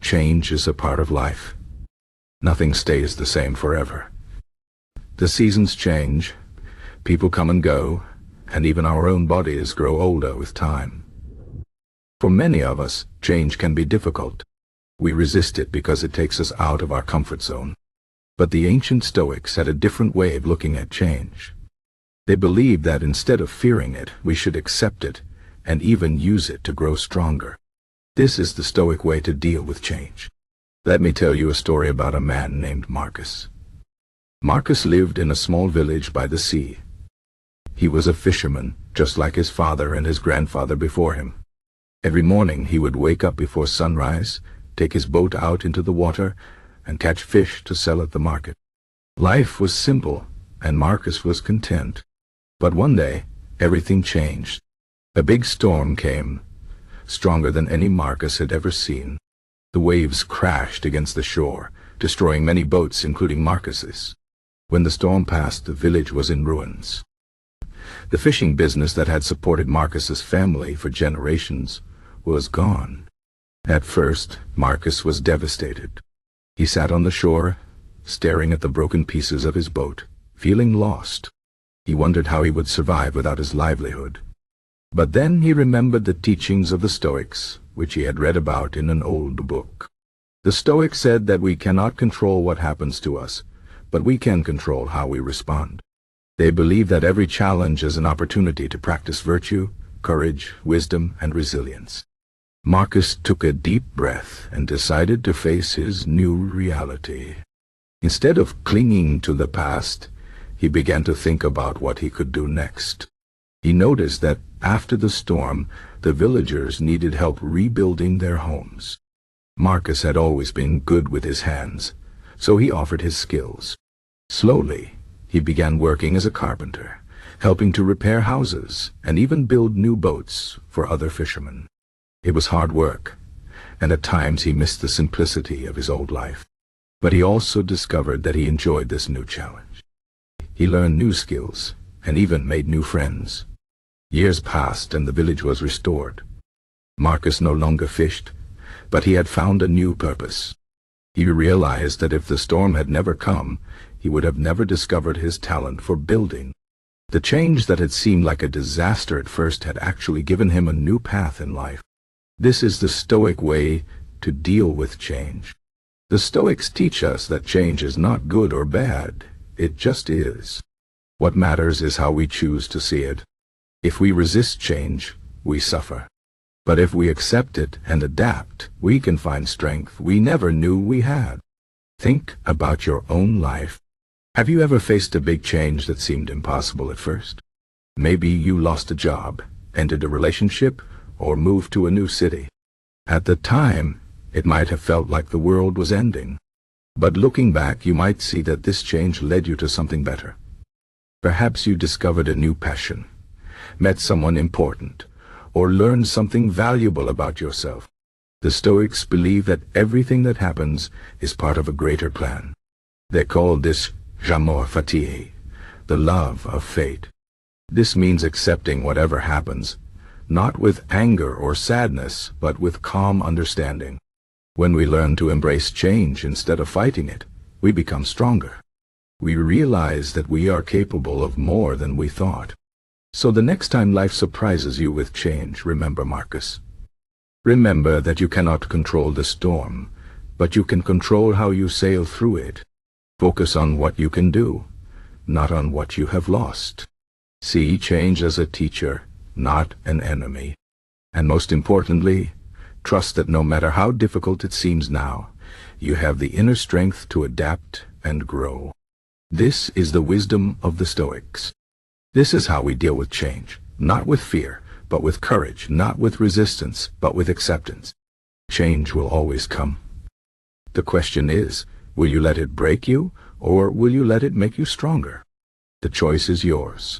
change is a part of life. Nothing stays the same forever. The seasons change, people come and go, and even our own bodies grow older with time. For many of us, change can be difficult. We resist it because it takes us out of our comfort zone. But the ancient Stoics had a different way of looking at change. They believed that instead of fearing it, we should accept it and even use it to grow stronger. This is the Stoic way to deal with change. Let me tell you a story about a man named Marcus. Marcus lived in a small village by the sea. He was a fisherman, just like his father and his grandfather before him. Every morning he would wake up before sunrise, take his boat out into the water, and catch fish to sell at the market. Life was simple, and Marcus was content. But one day, everything changed. A big storm came, stronger than any Marcus had ever seen. The waves crashed against the shore, destroying many boats, including Marcus's. When the storm passed, the village was in ruins. The fishing business that had supported Marcus's family for generations was gone. At first, Marcus was devastated. He sat on the shore, staring at the broken pieces of his boat, feeling lost. He wondered how he would survive without his livelihood. But then he remembered the teachings of the Stoics, which he had read about in an old book. The Stoics said that we cannot control what happens to us, but we can control how we respond. They believe that every challenge is an opportunity to practice virtue, courage, wisdom, and resilience. Marcus took a deep breath and decided to face his new reality. Instead of clinging to the past, he began to think about what he could do next. He noticed that after the storm, the villagers needed help rebuilding their homes. Marcus had always been good with his hands, so he offered his skills. Slowly, he began working as a carpenter, helping to repair houses and even build new boats for other fishermen. It was hard work, and at times he missed the simplicity of his old life. But he also discovered that he enjoyed this new challenge. He learned new skills and even made new friends. Years passed and the village was restored. Marcus no longer fished, but he had found a new purpose. He realized that if the storm had never come, he would have never discovered his talent for building. The change that had seemed like a disaster at first had actually given him a new path in life. This is the Stoic way to deal with change. The Stoics teach us that change is not good or bad, it just is. What matters is how we choose to see it. If we resist change, we suffer. But if we accept it and adapt, we can find strength we never knew we had. Think about your own life. Have you ever faced a big change that seemed impossible at first? Maybe you lost a job, ended a relationship, or moved to a new city. At the time, it might have felt like the world was ending. But looking back, you might see that this change led you to something better. Perhaps you discovered a new passion, met someone important, or learned something valuable about yourself. The Stoics believe that everything that happens is part of a greater plan. They call this Amor, Fati, the love of fate. This means accepting whatever happens, not with anger or sadness, but with calm understanding. When we learn to embrace change instead of fighting it, we become stronger. We realize that we are capable of more than we thought. So the next time life surprises you with change, remember Marcus. Remember that you cannot control the storm, but you can control how you sail through it. Focus on what you can do, not on what you have lost. See change as a teacher, not an enemy. And most importantly, trust that no matter how difficult it seems now, you have the inner strength to adapt and grow. This is the wisdom of the Stoics. This is how we deal with change, not with fear, but with courage, not with resistance, but with acceptance. Change will always come. The question is, will you let it break you, or will you let it make you stronger? The choice is yours.